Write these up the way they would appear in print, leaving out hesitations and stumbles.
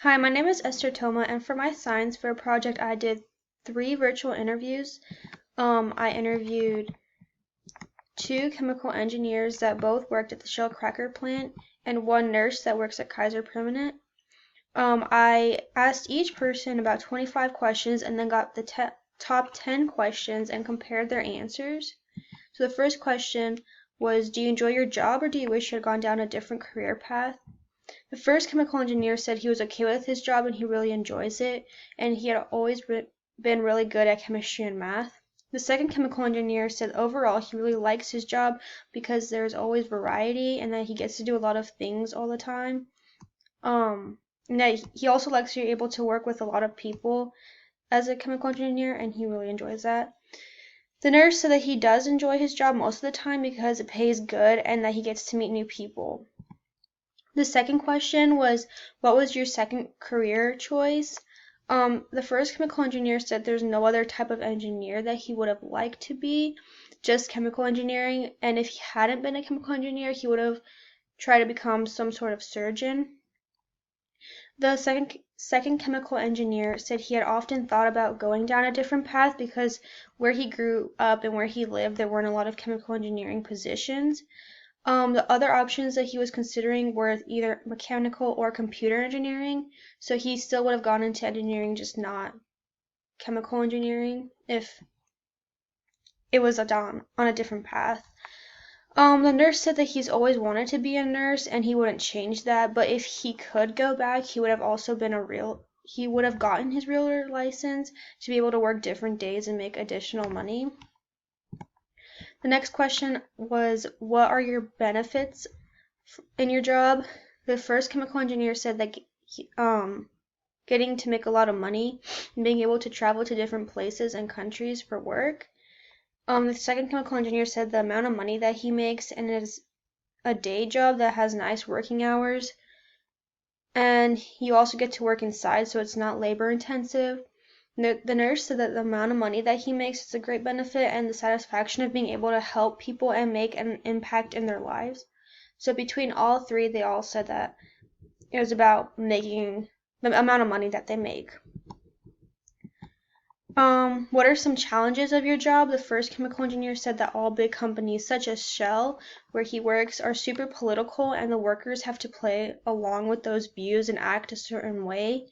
Hi, my name is Esther Toma, and for my science fair project, I did 3 virtual interviews. I interviewed 2 chemical engineers that both worked at the Shell Cracker plant, and 1 nurse that works at Kaiser Permanente. I asked each person about 25 questions and then got the top 10 questions and compared their answers. So the first question was, do you enjoy your job or do you wish you had gone down a different career path? The first chemical engineer said he was okay with his job and he really enjoys it, and he had always been really good at chemistry and math. The second chemical engineer said overall he really likes his job because there's always variety and that he gets to do a lot of things all the time. And that he also likes to be able to work with a lot of people as a chemical engineer, and he really enjoys that. The nurse said that he does enjoy his job most of the time because it pays good and that he gets to meet new people. The second question was, what was your second career choice? The first chemical engineer said there's no other type of engineer that he would have liked to be, just chemical engineering, and if he hadn't been a chemical engineer, he would have tried to become some sort of surgeon. The second chemical engineer said he had often thought about going down a different path because where he grew up and where he lived, there weren't a lot of chemical engineering positions. The other options that he was considering were either mechanical or computer engineering, so he still would have gone into engineering, just not chemical engineering, if it was on a different path. The nurse said that he's always wanted to be a nurse and he wouldn't change that, but if he could go back, he would have gotten his realtor license to be able to work different days and make additional money. The next question was, what are your benefits in your job? The first chemical engineer said that getting to make a lot of money and being able to travel to different places and countries for work. The second chemical engineer said the amount of money that he makes and it is a day job that has nice working hours, and you also get to work inside, so it's not labor intensive. The nurse said that the amount of money that he makes is a great benefit and the satisfaction of being able to help people and make an impact in their lives. So between all 3, they all said that it was about making the amount of money that they make. What are some challenges of your job? The first chemical engineer said that all big companies such as Shell, where he works, are super political and the workers have to play along with those views and act a certain way.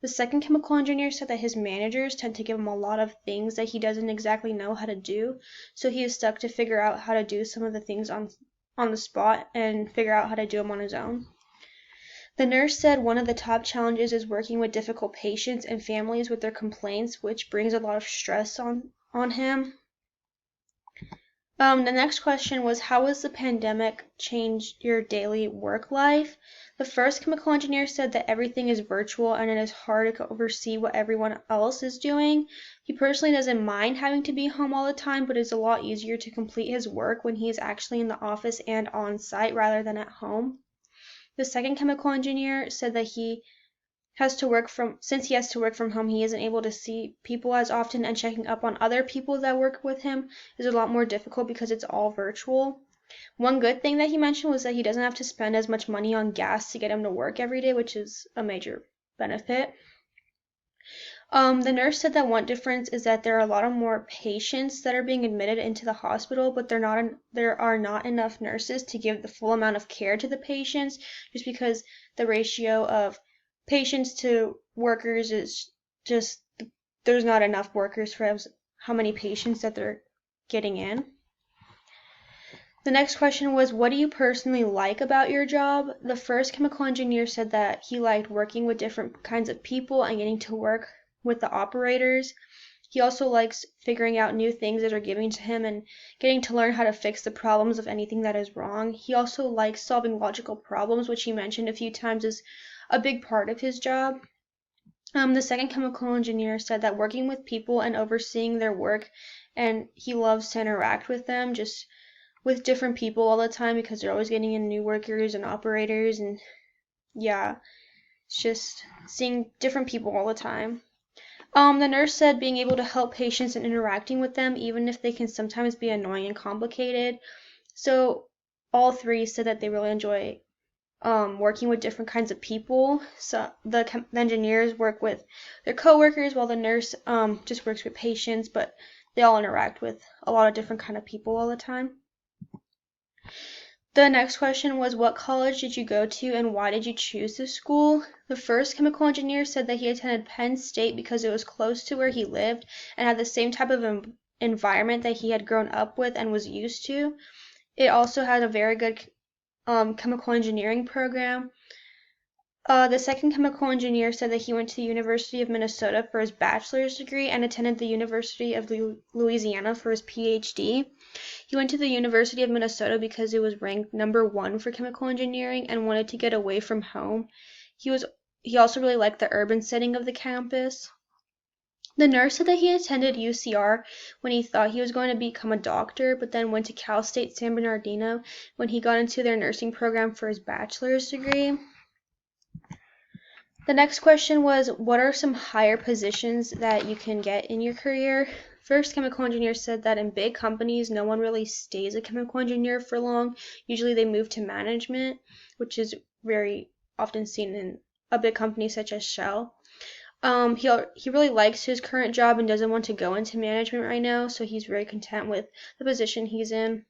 The second chemical engineer said that his managers tend to give him a lot of things that he doesn't exactly know how to do, so he is stuck to figure out how to do some of the things on the spot and figure out how to do them on his own. The nurse said one of the top challenges is working with difficult patients and families with their complaints, which brings a lot of stress on him. The next question was, how has the pandemic changed your daily work life? The first chemical engineer said that everything is virtual and it is hard to oversee what everyone else is doing. He personally doesn't mind having to be home all the time, but it's a lot easier to complete his work when he is actually in the office and on site rather than at home. The second chemical engineer said that since he has to work from home, he isn't able to see people as often, and checking up on other people that work with him is a lot more difficult because it's all virtual. One good thing that he mentioned was that he doesn't have to spend as much money on gas to get him to work every day, which is a major benefit. The nurse said that one difference is that there are a lot of more patients that are being admitted into the hospital, but there are not enough nurses to give the full amount of care to the patients, just because the ratio of patients to workers is just, there's not enough workers for how many patients that they're getting in. The next question was, what do you personally like about your job? The first chemical engineer said that he liked working with different kinds of people and getting to work with the operators. He also likes figuring out new things that are given to him and getting to learn how to fix the problems of anything that is wrong. He also likes solving logical problems, which he mentioned a few times is a big part of his job. The second chemical engineer said that working with people and overseeing their work, and he loves to interact with them, just with different people all the time because they're always getting in new workers and operators, and yeah, it's just seeing different people all the time. The nurse said being able to help patients and interacting with them, even if they can sometimes be annoying and complicated. So all 3 said that they really enjoy working with different kinds of people. So the engineers work with their coworkers, while the nurse just works with patients, but they all interact with a lot of different kind of people all the time. The next question was, what college did you go to and why did you choose this school? The first chemical engineer said that he attended Penn State because it was close to where he lived and had the same type of environment that he had grown up with and was used to. It also had a very good chemical engineering program. The second chemical engineer said that he went to the University of Minnesota for his bachelor's degree and attended the University of Louisiana for his PhD. He went to the University of Minnesota because it was ranked #1 for chemical engineering and wanted to get away from home. He also really liked the urban setting of the campus. The nurse said that he attended UCR when he thought he was going to become a doctor, but then went to Cal State San Bernardino when he got into their nursing program for his bachelor's degree. The next question was, what are some higher positions that you can get in your career? First chemical engineer said that in big companies, no one really stays a chemical engineer for long. Usually they move to management, which is very often seen in a big company such as Shell. He really likes his current job and doesn't want to go into management right now, so he's very content with the position he's in.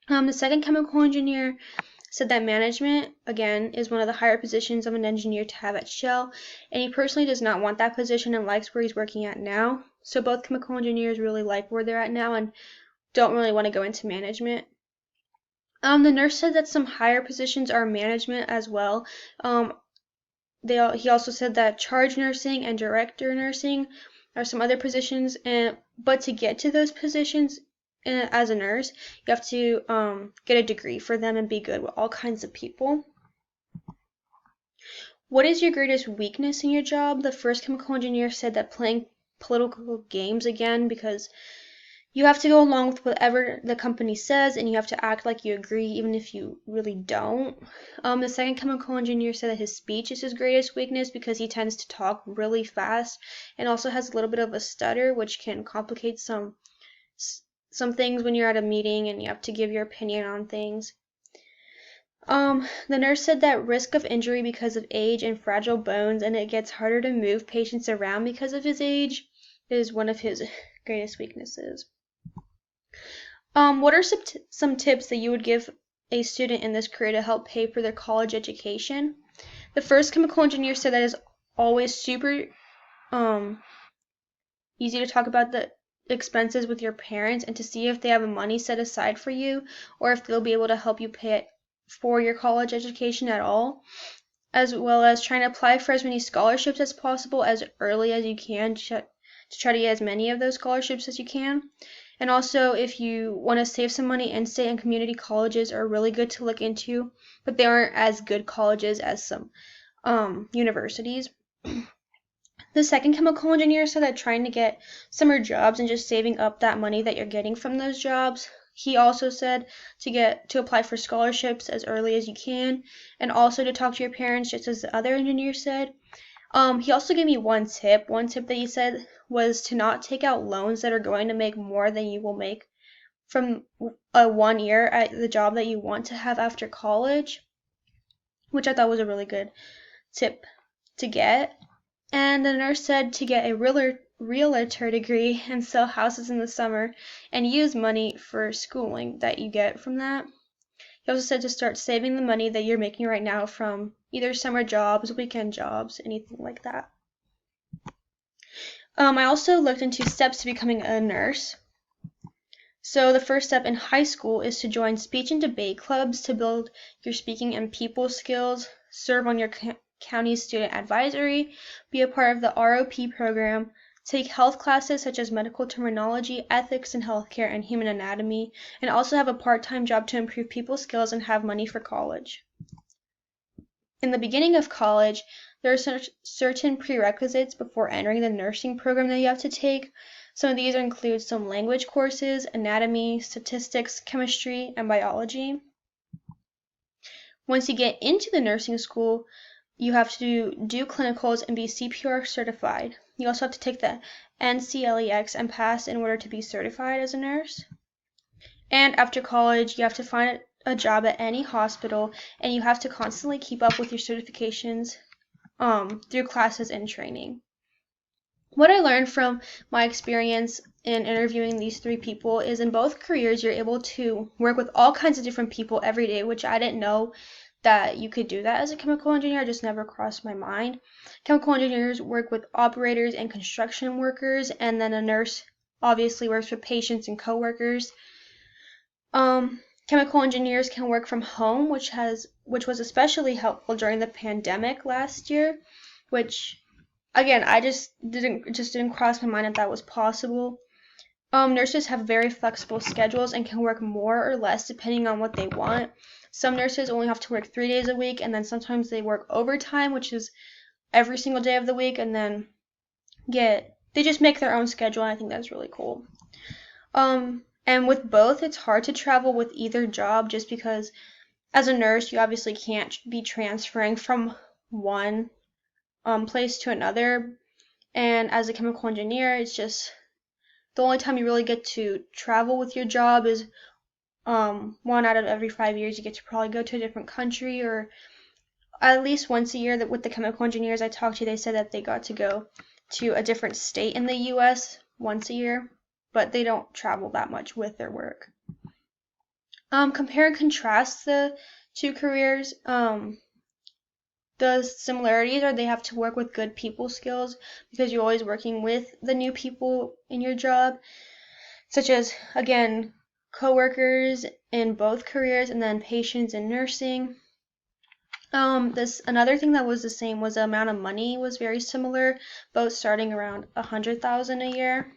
The second chemical engineer said that management, again, is one of the higher positions of an engineer to have at Shell, and he personally does not want that position and likes where he's working at now. So both chemical engineers really like where they're at now and don't really want to go into management. The nurse said that some higher positions are management as well. He also said that charge nursing and director nursing are some other positions, but to get to those positions as a nurse, you have to get a degree for them and be good with all kinds of people. What is your greatest weakness in your job? The first chemical engineer said that playing political games again, because you have to go along with whatever the company says and you have to act like you agree even if you really don't. The second chemical engineer said that his speech is his greatest weakness because he tends to talk really fast and also has a little bit of a stutter, which can complicate some things when you're at a meeting and you have to give your opinion on things. The nurse said that risk of injury because of age and fragile bones, and it gets harder to move patients around because of his age, is one of his greatest weaknesses. What are some tips that you would give a student in this career to help pay for their college education? The first chemical engineer said that it's always super easy to talk about the expenses with your parents and to see if they have money set aside for you or if they'll be able to help you pay it for your college education at all, as well as trying to apply for as many scholarships as possible as early as you can to try to get as many of those scholarships as you can. And also, if you want to save some money, in-state and community colleges are really good to look into, but they aren't as good colleges as some universities. The second chemical engineer said that trying to get summer jobs and just saving up that money that you're getting from those jobs. He also said to apply for scholarships as early as you can, and also to talk to your parents, just as the other engineer said. He also gave me one tip. One tip that he said was to not take out loans that are going to make more than you will make from 1 year at the job that you want to have after college, which I thought was a really good tip to get. And the nurse said to get a realtor degree and sell houses in the summer and use money for schooling that you get from that. He also said to start saving the money that you're making right now from either summer jobs, weekend jobs, anything like that. I also looked into steps to becoming a nurse. So the first step in high school is to join speech and debate clubs to build your speaking and people skills, serve on your county student advisory, be a part of the ROP program, take health classes such as medical terminology, ethics in healthcare, and human anatomy, and also have a part-time job to improve people skills and have money for college. In the beginning of college, there are certain prerequisites before entering the nursing program that you have to take. Some of these include some language courses, anatomy, statistics, chemistry, and biology. Once you get into the nursing school, you have to do clinicals and be CPR certified. You also have to take the NCLEX and pass in order to be certified as a nurse. And after college, you have to find a job at any hospital, and you have to constantly keep up with your certifications through classes and training. What I learned from my experience in interviewing these 3 people is in both careers you're able to work with all kinds of different people every day, which I didn't know that you could do that as a chemical engineer. It just never crossed my mind. Chemical engineers work with operators and construction workers, and then a nurse obviously works with patients and coworkers. Chemical engineers can work from home, which was especially helpful during the pandemic last year, which again, it just didn't cross my mind that was possible. Nurses have very flexible schedules and can work more or less depending on what they want. Some nurses only have to work 3 days a week, and then sometimes they work overtime, which is every single day of the week, and then they just make their own schedule, and I think that's really cool. And with both, it's hard to travel with either job just because as a nurse, you obviously can't be transferring from one place to another. And as a chemical engineer, it's just the only time you really get to travel with your job is 1 out of every 5 years. You get to probably go to a different country, or at least once a year. That with the chemical engineers I talked to, they said that they got to go to a different state in the U.S. once a year, but they don't travel that much with their work. Compare and contrast the 2 careers. The similarities are they have to work with good people skills because you're always working with the new people in your job, such as, again, coworkers in both careers, and then patients in nursing. Another thing that was the same was the amount of money was very similar, both starting around $100,000 a year.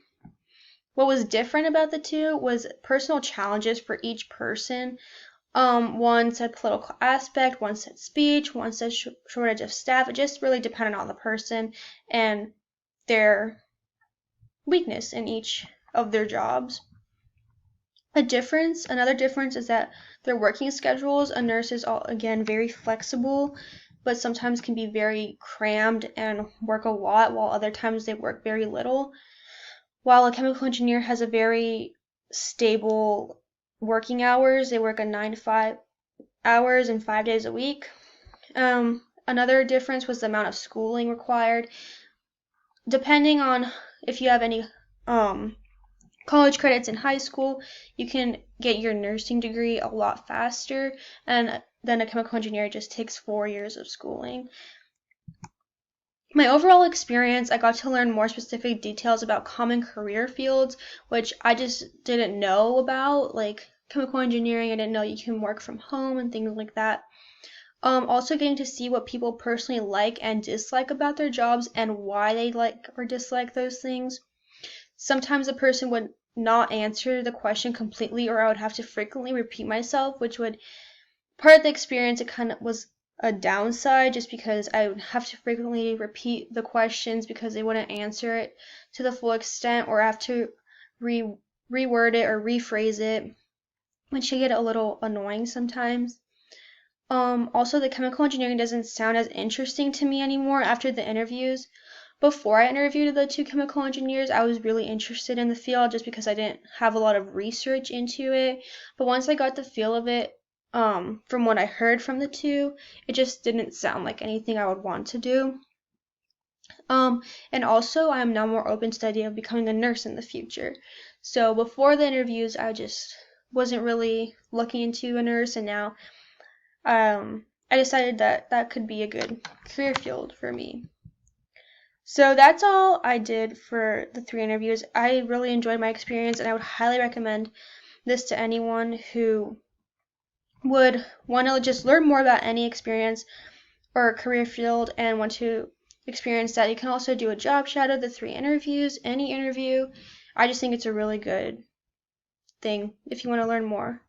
What was different about the 2 was personal challenges for each person. One said political aspect, one said speech, one said shortage of staff. It just really depended on the person and their weakness in each of their jobs. Another difference is that their working schedules, a nurse is again very flexible, but sometimes can be very crammed and work a lot, while other times they work very little. While a chemical engineer has a very stable working hours, they work a 9 to 5 hours and 5 days a week. Another difference was the amount of schooling required. Depending on if you have any college credits in high school, you can get your nursing degree a lot faster, and then a chemical engineer just takes 4 years of schooling. My overall experience, I got to learn more specific details about common career fields, which I just didn't know about, like chemical engineering. I didn't know you can work from home and things like that. Also getting to see what people personally like and dislike about their jobs and why they like or dislike those things. Sometimes a person would not answer the question completely, or I would have to frequently repeat myself, which would, part of the experience, it kind of was a downside just because I would have to frequently repeat the questions because they wouldn't answer it to the full extent, or have to reword it or rephrase it, which can get a little annoying sometimes. Also, the chemical engineering doesn't sound as interesting to me anymore after the interviews. Before I interviewed the 2 chemical engineers, I was really interested in the field just because I didn't have a lot of research into it. But once I got the feel of it, from what I heard from the 2, it just didn't sound like anything I would want to do. And also, I am now more open to the idea of becoming a nurse in the future. So before the interviews, I just wasn't really looking into a nurse, and now I decided that that could be a good career field for me. So that's all I did for the 3 interviews. I really enjoyed my experience, and I would highly recommend this to anyone who would want to just learn more about any experience or career field and want to experience that. You can also do a job shadow, the 3 interviews, any interview. I just think it's a really good thing if you want to learn more.